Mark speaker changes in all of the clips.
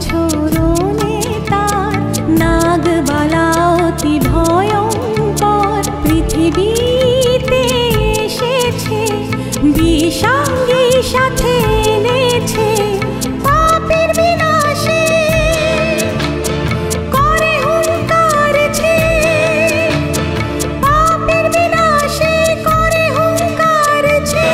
Speaker 1: ছোড়নে তার নাগবালা অতি ভয়ঙ্কর পৃথিবীতে এসেছে বিষাঙ্গী সাথে এনেছে পাপের বিনাশে করে হুঙ্কার ছে পাপের বিনাশে করে হুঙ্কার ছে।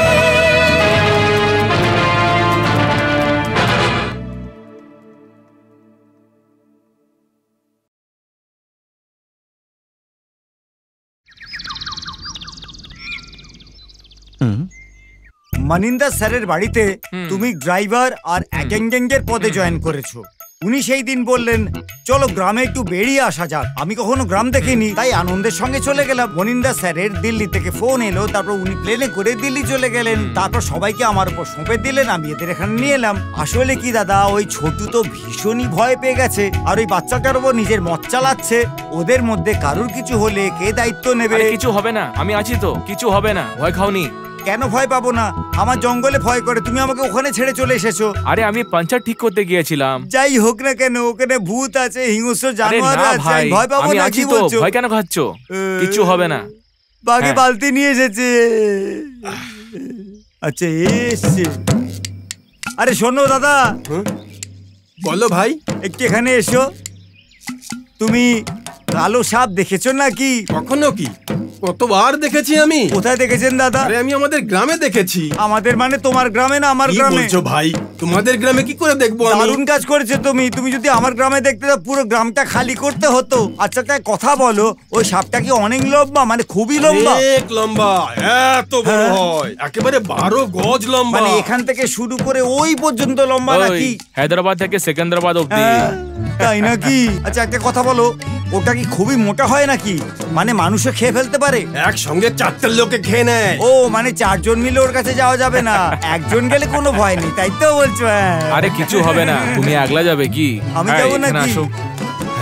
Speaker 2: মানিন্দা স্যারের বাড়িতে তুমি ড্রাইভার আর অ্যাটেন্ডেন্টের পদে জয়েন করেছো। উনি সেই দিন বললেন চলো গ্রামে একটু বেরিয়ে আসা যাক। আমি কখনো গ্রাম দেখিনি, তাই আনন্দের সঙ্গে চলে গেলাম। মনিন্দা স্যারের দিল্লি থেকে ফোন এলো, তারপর উনি প্লেনে করে দিল্লি চলে গেলেন। তারপর সবাইকে আমার উপর সঁপে দিলেন, আমি এদের এখানে নিয়ে এলাম। আসলে কি দাদা, ওই ছোটু তো ভীষণই ভয় পেয়ে গেছে, আর ওই বাচ্চাটার উপর নিজের মত চালাচ্ছে। ওদের মধ্যে কারুর কিছু হলে কে দায়িত্ব নেবে?
Speaker 3: কিছু হবে না, আমি আছি তো, কিছু হবে না, ভয় খাওনি।
Speaker 2: কেন ভয় পাবো না? আমার জঙ্গলে ভয় করে, তুমি আমাকে ওখানে ছেড়ে চলে এসেছো।
Speaker 3: আরে আমি পাঞ্চার ঠিক করতে গিয়েছিলাম।
Speaker 2: যাই হোক না কেন, ওখানে ভূত আছে, হিংস্র জানোয়ার আছে, ভয় পাবো না? কি বলছো?
Speaker 3: ভয় কেন খাচ্ছ? কিছু হবে না।
Speaker 2: বাকি বালতি নিয়ে এসেছে। আচ্ছা এসছে। আরে শোনো দাদা।
Speaker 4: বলো ভাই।
Speaker 2: একটু এখানে এসো। তুমি কালো সাপ দেখেছো নাকি?
Speaker 4: কখনো কি? কতবার দেখেছি আমি।
Speaker 2: কোথায় দেখেছেন দাদা?
Speaker 4: আরে আমি আমাদের গ্রামে দেখেছি।
Speaker 2: আমাদের মানে তোমার গ্রামে না আমার গ্রামে?
Speaker 4: কি বলছো ভাই? তোমাদের গ্রামে কি করে দেখবো আমি?
Speaker 2: দারুণ কাজ করেছো তুমি। তুমি যদি আমার গ্রামে দেখতে তো পুরো গ্রামটা খালি করতে হতো। আচ্ছা তাই কথা বলো, ওই সাপটা কি অনেক লম্বা, মানে খুবই লম্বা?
Speaker 4: অনেক লম্বা, এত বড় হয়, একেবারে 12 গজ লম্বা।
Speaker 2: মানে এখান থেকে শুরু করে ওই পর্যন্ত লম্বা নাকি?
Speaker 3: হায়দ্রাবাদ থেকে সেকেন্দ্রাবাদ অবধি।
Speaker 2: তাই নাকি? আচ্ছা একটা কথা বলো, ওটা কি খুবই মোটা হয় নাকি? মানে মানুষে খেয়ে ফেলতে পারে?
Speaker 4: একসঙ্গে 4 লোকে খেয়ে নেয়।
Speaker 2: ও মানে 4 জন মিলে ওর কাছে যাওয়া যাবে না, একজন গেলে কোনো ভয় নেই, তাই তো বলছো?
Speaker 3: আরে কিছু হবে না, তুমি একলা যাবে কি?
Speaker 2: আমি যাবো নাকি?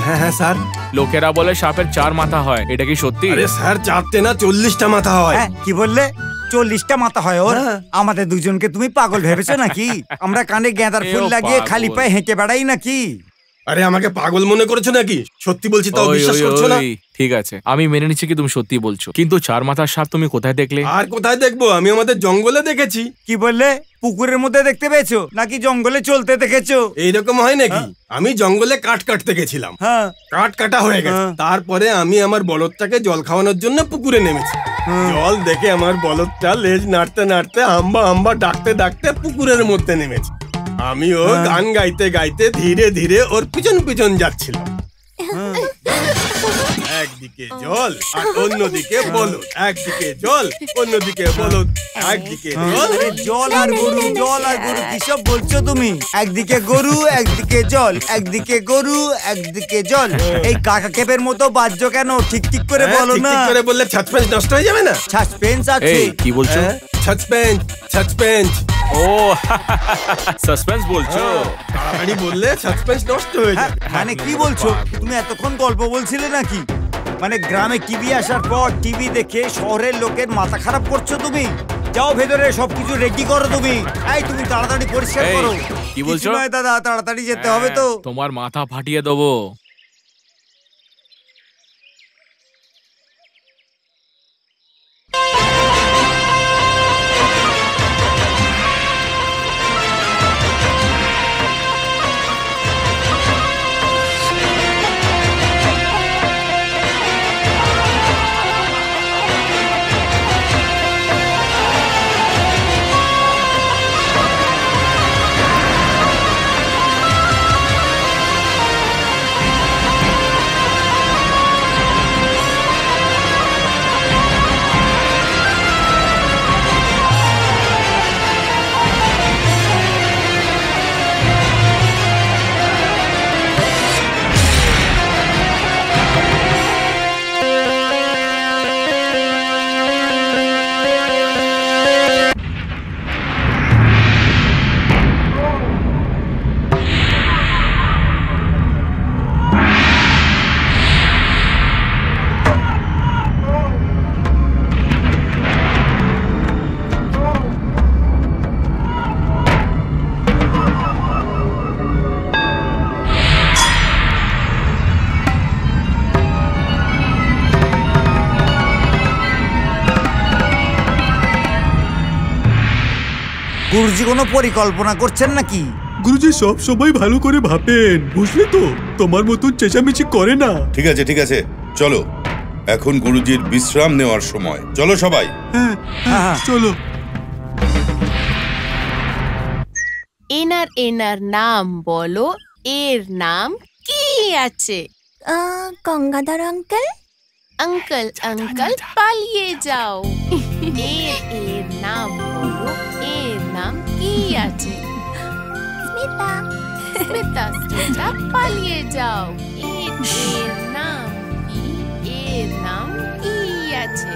Speaker 4: হ্যাঁ হ্যাঁ স্যার।
Speaker 3: লোকেরা বলে সাপের 4 মাথা হয়, এটা কি সত্যি?
Speaker 4: আরে স্যার 4টে না 40টা মাথা হয়।
Speaker 2: কি বললে? 40টা মাথা হয় ওর? আমাদের দুজনকে তুমি পাগল ভেবেছো নাকি? আমরা কানে গেঁদার ফুল লাগিয়ে খালি পায়ে হেঁটে বেড়াই নাকি?
Speaker 4: আরে আমাকে পাগল মনে করেছো নাকি? সত্যি বলছি, তাও বিশ্বাস করছো না?
Speaker 3: ঠিক আছে, আমি মেনে নিচ্ছি কি তুমি সত্যি বলছো, কিন্তু 4 মাথার সাপ তুমি কোথায় দেখলে?
Speaker 4: আর কোথায় দেখবো, আমি আমাদের জঙ্গলে দেখেছি।
Speaker 2: কি বললে? পুকুরের মধ্যে দেখতে পেয়েছো নাকি জঙ্গলে চলতে দেখেছো?
Speaker 4: এইরকম হয় নাকি? আমি জঙ্গলে কাঠ কাটতে গেছিলাম, কাঠ কাটা হয়ে গেছে। তারপরে আমি আমার বলদটাকে জল খাওয়ানোর জন্য পুকুরে নেমেছি। জল দেখে আমার বলদটা লেজ নাড়তে নাড়তে হাম্বা হাম্বা ডাকতে ডাকতে পুকুরের মধ্যে নেমেছে। আমিও গান গাইতে গাইতে ধীরে ধীরে ওর পিছন পিছন যাচ্ছিলাম। একদিকে জল আর অন্যদিকে বলদ, একদিকে জল অন্যদিকে বলদ, একদিকে জল।
Speaker 2: জল আর গরু, জল আর গরু কিসব বলছো তুমি? একদিকে গরু একদিকে জল, একদিকে গরু একদিকে জল। এই কাকা কেপের মতো বাজছো কেন? ঠিক ঠিক করে বলো না।
Speaker 4: ঠিক করে বললে সাসপেন্স নষ্ট হয়ে যাবে না?
Speaker 2: সাসপেন্স আছে?
Speaker 3: কি বলছো?
Speaker 4: Suspense, suspense.
Speaker 3: ও সাসপেন্স বলছো?
Speaker 4: তাড়াতাড়ি বললে সাসপেন্স নষ্ট হয়ে যাবে।
Speaker 2: মানে কি বলছো? তুমি এতক্ষণ গল্প বলছিলে নাকি? মানে গ্রামে টিভি আসার পর টিভি দেখে শহরের লোকের মাথা খারাপ করছো তুমি? যাও ভেতরে সবকিছু রেডি করো তুমি। এই তুমি তাড়াতাড়ি পরিষ্কার করো।
Speaker 3: কি বলছো?
Speaker 2: দাদা তাড়াতাড়ি যেতে হবে তো।
Speaker 3: তোমার মাথা ফাটিয়ে দেবো।
Speaker 2: গুরুজি কোনো পরিকল্পনা করছেন নাকি?
Speaker 5: গুরুজি সব সময় ভালো করে ভাবেন, বুঝলে তো? তোমার মতন চেঁচামেচি করে না।
Speaker 6: ঠিক আছে ঠিক আছে, চলো এখন গুরুজির বিশ্রাম নেওয়ার সময়। চলো সবাই।
Speaker 5: হ্যাঁ চলো।
Speaker 7: এনার নাম বলো, এর নাম কি আছে?
Speaker 1: গঙ্গাধর আঙ্কেল।
Speaker 7: আঙ্কেল আঙ্কেল পালিয়ে যাও। এর নাম বলো, এর নাম কি আছে?
Speaker 1: স্মিতা।
Speaker 7: স্মিতা স্মিতা পালিয়ে যাও। এর নাম কি? এর নাম কি আছে?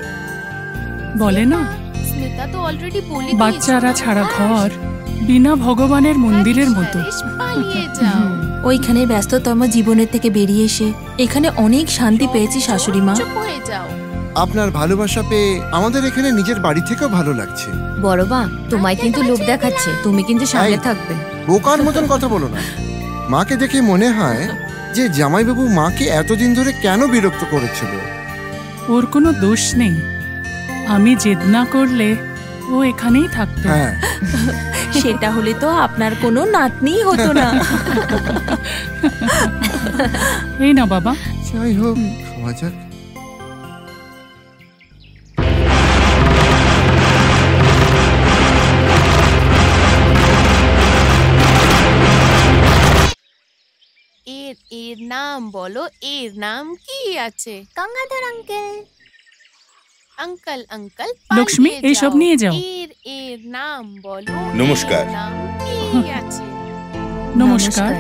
Speaker 8: বলে না,
Speaker 7: স্মিতা তো অলরেডি বলে
Speaker 8: বাচ্চারা ছাড়া ঘর বিনা ভগবানের মন্দিরের মতো।
Speaker 7: পালিয়ে যাও।
Speaker 9: ওইখানে ব্যস্ততম জীবনের থেকে বেরিয়ে এসে এখানে অনেক শান্তি পেয়েছি শাশুড়ি মা।
Speaker 7: চুপ হয়ে যাও।
Speaker 10: আপনার ভালোবাসা পেয়ে আমাদের এখানে নিজের বাড়ি থেকেও ভালো লাগছে।
Speaker 9: বড় মা, তোমায় কিন্তু লোক দেখাচ্ছে, তুমি কিন্তু সামনে থাকবে।
Speaker 10: বোকার মতন কথা বলো না। মাকে দেখে মনে হয় যে জামাইবাবু মাকে এতদিন ধরে কেন বিরক্ত করেছিল।
Speaker 8: ওর কোনো দোষ নেই, আমি জেদ না করলে ও এখানেই থাকতো।
Speaker 10: হ্যাঁ,
Speaker 9: সেটা হলে তো আপনার কোনো নাতনি হতো না।
Speaker 8: এই না বাবা,
Speaker 10: যাই হোক, খাওয়া যাক।
Speaker 7: এর নাম বলো, এর নাম কি আছে?
Speaker 1: Gangadhar uncle.
Speaker 7: Uncle uncle
Speaker 8: Lakshmi, এইসব নিয়ে যাও।
Speaker 7: এর নাম বলো।
Speaker 6: নমস্কার।
Speaker 7: এর নাম কি আছে?
Speaker 8: নমস্কার।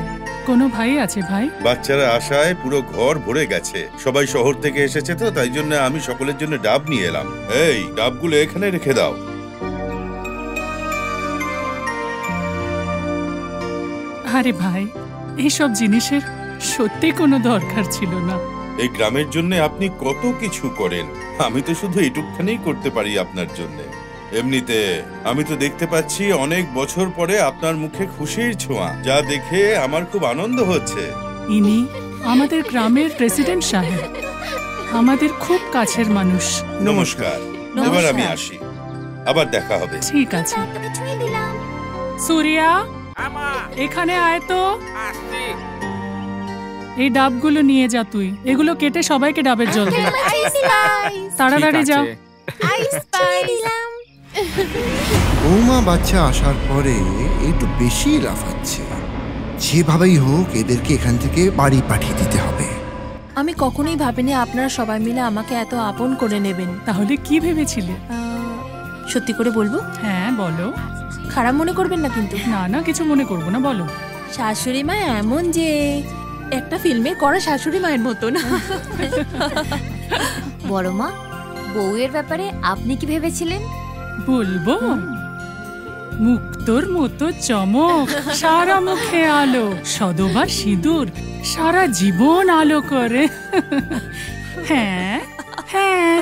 Speaker 8: কোনো ভাই আছে ভাই?
Speaker 6: বাচ্চারা আসায় পুরো ঘর ভরে গেছে। সবাই শহর থেকে এসেছে তো, তাই জন্য আমি সকলের জন্য ডাব নিয়ে এলাম। এই ডাবগুলো এখানে রেখে দাও।
Speaker 8: আরে ভাই, এইসব জিনিসের সত্যি কোনো দরকার ছিল না।
Speaker 6: এই গ্রামের জন্য আপনি কত কিছু করেন, আমি তো শুধু এইটুকখানেই করতে পারি আপনার জন্য। এমনিতে আমি তো দেখতে পাচ্ছি অনেক বছর পরে আপনার মুখে খুশির ছোঁয়া, যা দেখে আমার খুব আনন্দ হচ্ছে।
Speaker 8: ইনি আমাদের গ্রামের প্রেসিডেন্ট সাহেব, আমাদের খুব কাছের মানুষ।
Speaker 6: নমস্কার। এবার আমি আসি, আবার দেখা হবে।
Speaker 8: ঠিক আছে। সুরিয়া, এখানে আয় তো। এই ডাবগুলো নিয়ে যা তুই, এগুলো কেটে সবাইকে ডাবের জল দে। তাড়াতাড়ি যা।
Speaker 10: বৌমা বাচ্চা আসার পরে একটু বেশি লাফাচ্ছে। যেভাবেই হোক এদেরকে এখান থেকে বাড়ি পাঠিয়ে দিতে হবে।
Speaker 9: আমি কখনোই ভাবিনি আপনারা সবাই মিলে আমাকে এত আপন করে নেবেন।
Speaker 8: তাহলে কি ভেবেছিলে?
Speaker 9: সত্যি করে বলবো?
Speaker 8: হ্যাঁ বলো।
Speaker 9: খারাপ মনে করবেন না কিন্তু।
Speaker 8: না না, কিছু মনে করবো না, বলো।
Speaker 9: শাশুড়ি মা এমন যে একটা ফিল্মে করা শাশুড়ি মায়ের মতন।
Speaker 1: বড় মা, বউয়ের ব্যাপারে আপনি কি ভেবেছিলেন?
Speaker 8: বলবো, মুক্তোর মতো চমক, সারা মুখে আলো, সদবা সিঁদুর, সারা জীবন আলো করে। হ্যাঁ হ্যাঁ।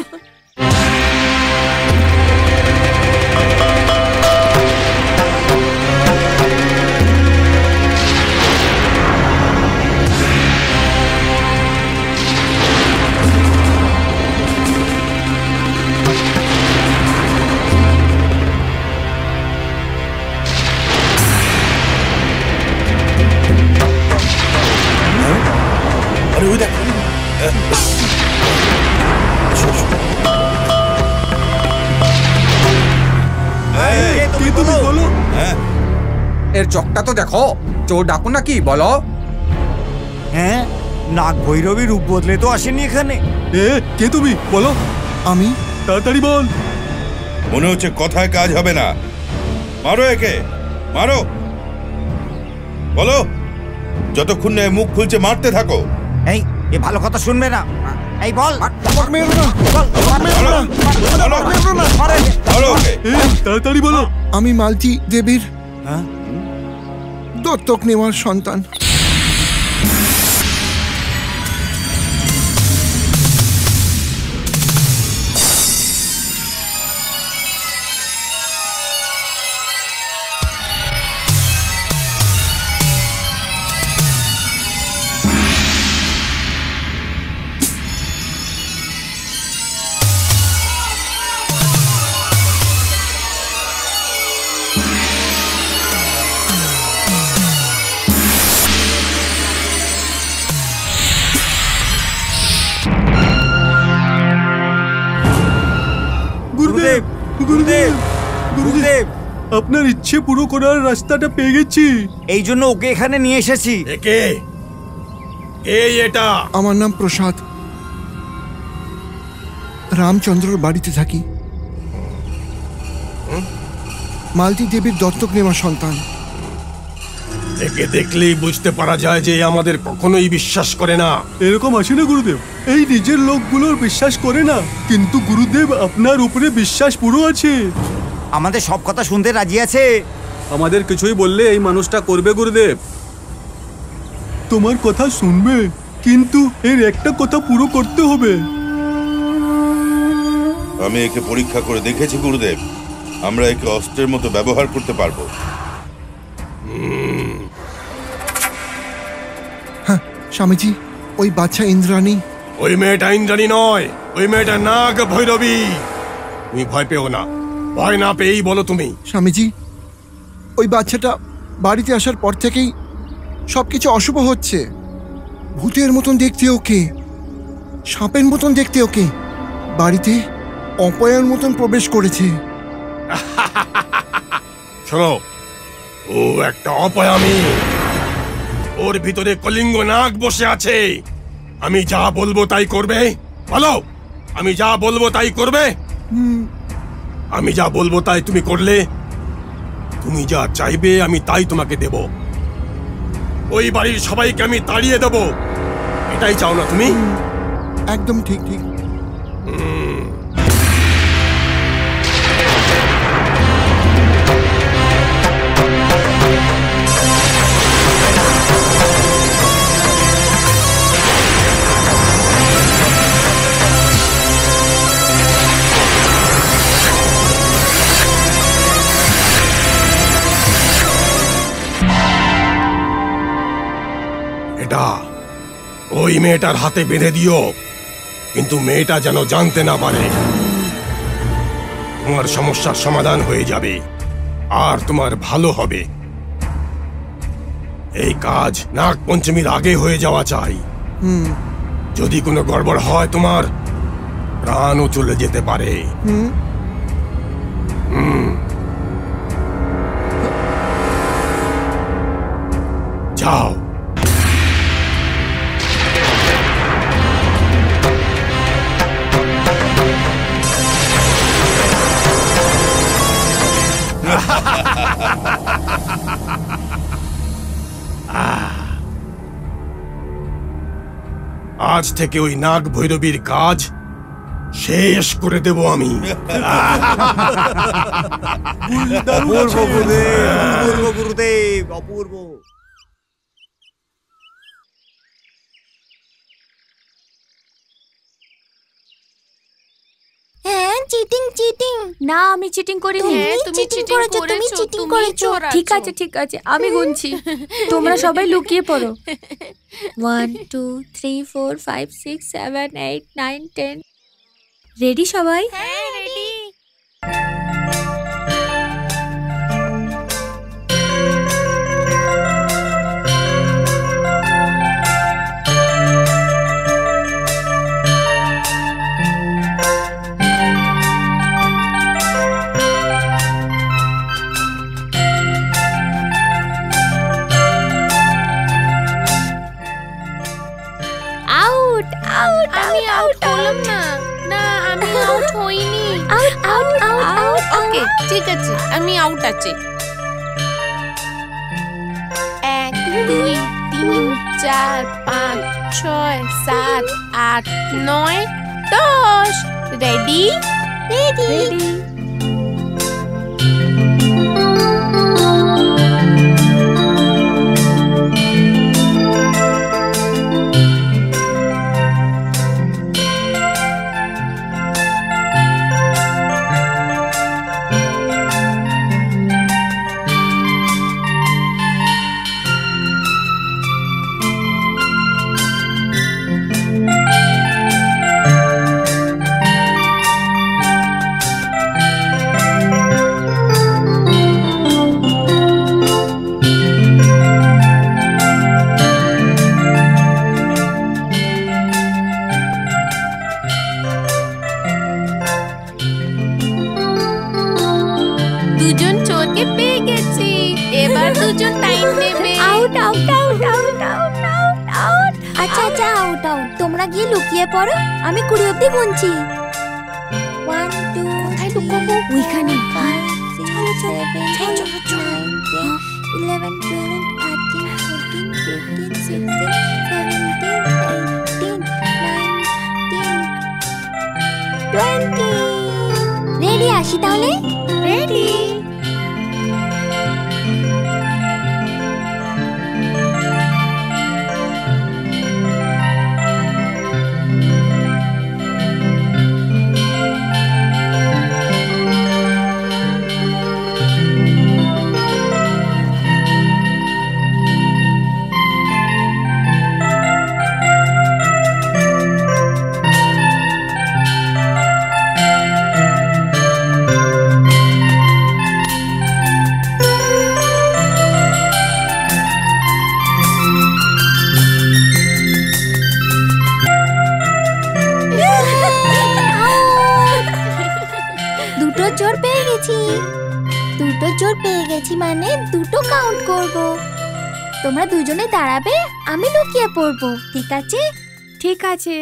Speaker 6: আরে ওই দেখ,
Speaker 5: তুমি বলো।
Speaker 11: এর চোখটা তো দেখো, চোর ডাকু নাকি বলো?
Speaker 2: হ্যাঁ, নাগ ভৈরবী রূপ বদলে তো আসেনি এখানে।
Speaker 5: কে তুমি বলো?
Speaker 10: আমি।
Speaker 5: তাড়াতাড়ি বল।
Speaker 6: মনে হচ্ছে কথায় কাজ হবে না। মারো একে, মারো। বলো, যতক্ষণ না মুখ খুলছে মারতে থাকো।
Speaker 2: এই, এ ভালো কথা শুনবে না। এই বল।
Speaker 5: তাড়াতাড়ি বলো।
Speaker 10: আমি মালতী দেবীর দত্তক নেওয়ার সন্তান।
Speaker 2: গুরুদেব গুরুদেব
Speaker 5: আপনার ইচ্ছে পুরো করার রাস্তাটা পেয়ে গেছি।
Speaker 2: এই জন্য ওকে এখানে নিয়ে এসেছি।
Speaker 4: কে এটা?
Speaker 10: আমার নাম প্রসাদ, রামচন্দ্রর বাড়িতে থাকি। মালতী দেবীর দত্তক নেওয়া সন্তান।
Speaker 4: একে দেখলেই বুঝতে পারা যায় যে আমাদের কখনোই বিশ্বাস করে না।
Speaker 5: এরকম আসে না গুরুদেব, এই নিজের লোকগুলোর বিশ্বাস করে না, কিন্তু গুরুদেব আপনার উপরে বিশ্বাস পুরো আছে।
Speaker 2: আমাদের সব কথা শুনতে রাজি আছে।
Speaker 5: আমাদের কিছুই বললে এই মানুষটা করবে গুরুদেব। তোমার কথা শুনবে, কিন্তু এর একটা কথা পুরো করতে হবে।
Speaker 6: আমি একে পরীক্ষা করে দেখেছি গুরুদেব, আমরা একে অস্ত্রের মতো ব্যবহার করতে পারবো।
Speaker 10: হ্যাঁ স্বামীজি, ওই বাচ্চা ইন্দ্রাণী।
Speaker 4: ওই মেয়েটা ইন্দ্রাণী নয়, ওই মেয়েটা নাগ ভৈরবী। তুমি ভয় পেও না, ভয় না পেয়েই বলো তুমি।
Speaker 10: স্বামীজি, ওই বাচ্চাটা বাড়িতে আসার পর থেকেই সবকিছু অশুভ হচ্ছে। ভূতের মতন দেখতে ওকে, সাপের মতন দেখতে ওকে, বাড়িতে অপয়ার মতন প্রবেশ করেছে।
Speaker 4: শোনো, ও একটা অপয়ামী, ওর ভিতরে কলিঙ্গ নাগ বসে আছে। আমি যা বলবো তাই করবে? বলো, আমি যা বলবো তাই করবে? আমি যা বলবো তাই তুমি করলে, তুমি যা চাইবে আমি তাই তোমাকে দেব। ওই বাড়ির সবাইকে আমি তাড়িয়ে দেব, এটাই চাও না তুমি?
Speaker 10: একদম ঠিক ঠিক।
Speaker 4: এটা ওই মেয়েটার হাতে বেঁধে দিও, কিন্তু মেয়েটা যেন জানতে না পারে। তোমার সমস্যার সমাধান হয়ে যাবে আর তোমার ভালো হবে। এই কাজ নাগ পঞ্চমীর আগে হয়ে যাওয়া চাই। যদি কোনো গড়বড় হয় তোমার প্রাণও চলে যেতে পারে। যাও। আজ থেকে ওই নাগ ভৈরবীর কাজ শেষ করে দেব আমি।
Speaker 2: অপূর্ব গুরুদেব, গুরুদেব, অপূর্ব।
Speaker 1: হ্যাঁ, চিটিং চিটিং। না, আমি চিটিং করিনি।
Speaker 7: তুমি চিটিং করেছো,
Speaker 1: তুমি চিটিং করেছো।
Speaker 7: ঠিক
Speaker 1: আছে ঠিক আছে, আমি গুনছি। তোমরা সবাই লুকিয়ে পড়ো। 1 2 3 4 5 6 7 8 9 10। রেডি সবাই?
Speaker 7: হ্যাঁ, রেডি।
Speaker 1: আউট আউট
Speaker 7: আমি আউট হলাম না। না, আমি আউট হইনি।
Speaker 1: Out out out.
Speaker 7: ওকে, ঠিক আছে, আমি আউট আছি। 1 2 3 4 5 6 7 8 9 10। Ready
Speaker 1: ready. গিয়ে লুকিয়ে পড়ো, আমি 20 অব্দি গুনছি। 1 2 কোথায় লুকাবো? ওইখানে। 5 6 7 8 9 10 11 12 13 14 15 16 17 18 19 20। রেডি? আসি তাহলে। রেডি। দুটো জোর পেয়ে গেছি মানে দুটো কাউন্ট করব। তোমরা দুজনে দাঁড়াবে, আমি লুকিয়ে পড়বো, ঠিক আছে? ঠিক আছে।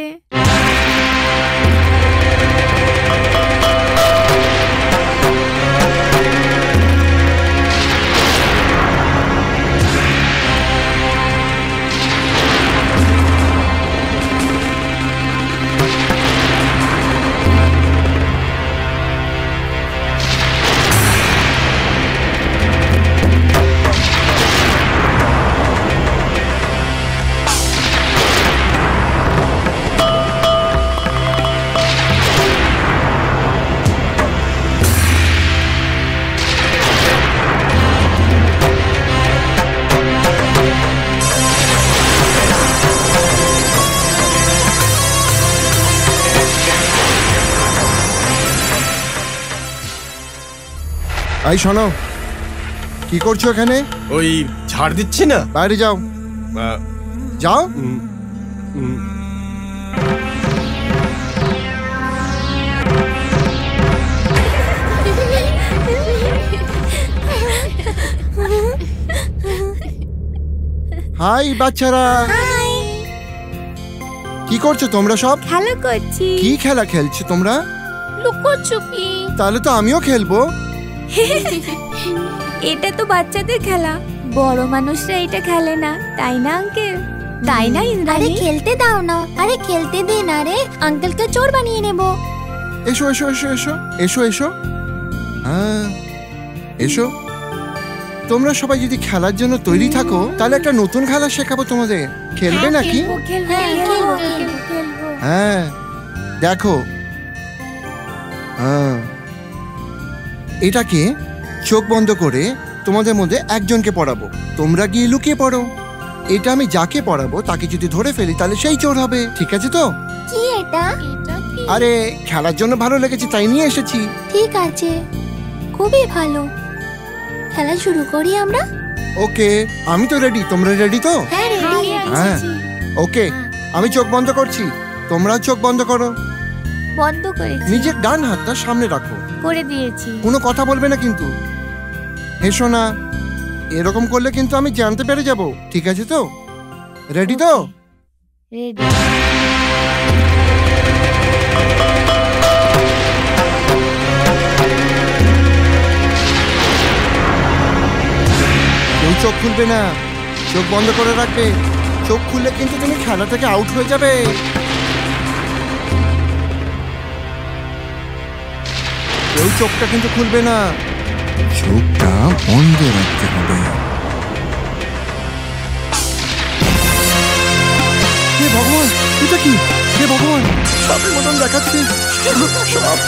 Speaker 10: এই শোনো, কি করছো এখানে?
Speaker 4: ওই ঝাড় দিচ্ছি না।
Speaker 10: বাইরে যাও। যাও। হাই বাচ্চারা, কি করছো তোমরা সব?
Speaker 1: খেলা করছি।
Speaker 10: কি খেলা খেলছো তোমরা?
Speaker 1: লুকোচুপি।
Speaker 10: তাহলে তো আমিও খেলবো।
Speaker 1: এটা তো বাচ্চাদের খেলা, বড় মানুষরা এটা খেলে না, তাই না আঙ্কেল? তাই না ইন্দ্রাণী? আরে খেলতে দাও না। আরে খেলতে দে না রে, আঙ্কেলকে চোর বানিয়ে নেব।
Speaker 10: এসো এসো এসো এসো এসো এসো। হ্যাঁ এসো। তোমরা সবাই যদি খেলার জন্য তৈরি থাকো তাহলে একটা নতুন খেলা শেখাবো তোমাদের। খেলবে নাকি? হ্যাঁ দেখো, হ্যাঁ এটাকে চোখ বন্ধ করে তোমাদের মধ্যে একজনকে পড়াবো, তোমরা গিয়ে লুকিয়ে পড়ো। এটা আমি যাকে পড়াবো তাকে যদি ধরে ফেলি তাহলে সেই চোর হবে, ঠিক আছে তো?
Speaker 1: কি এটা?
Speaker 10: আরে খেলার জন্য ভালো লেগেছে তাই নিয়ে এসেছি।
Speaker 1: ঠিক আছে, খুবই ভালো। খেলা শুরু করি আমরা।
Speaker 10: ওকে, আমি তো রেডি, তোমরা রেডি তো? হ্যাঁ ওকে, আমি চোখ বন্ধ করছি, তোমরা চোখ বন্ধ করো।
Speaker 1: বন্ধ করেছি।
Speaker 10: নিজের ডান হাতটা সামনে রাখো।
Speaker 1: করে দিয়েছি।
Speaker 10: কোনো কথা বলবে না কিন্তু। হেসো না, এরকম করলে কিন্তু আমি জানতে পেরে যাব, ঠিক আছে তো? রেডি তো?
Speaker 1: রেডি।
Speaker 10: কেউ চোখ খুলবে না, চোখ বন্ধ করে রাখবে। চোখ খুললে কিন্তু তুমি খেলা থেকে আউট হয়ে যাবে। কেউ চোখটা কিন্তু খুলবে না, চোখটা বন্ধ রাখতে হবে। হে ভগবান, এটা কি? হে ভগবান, সাপের মতন দেখাচ্ছে। সাপ।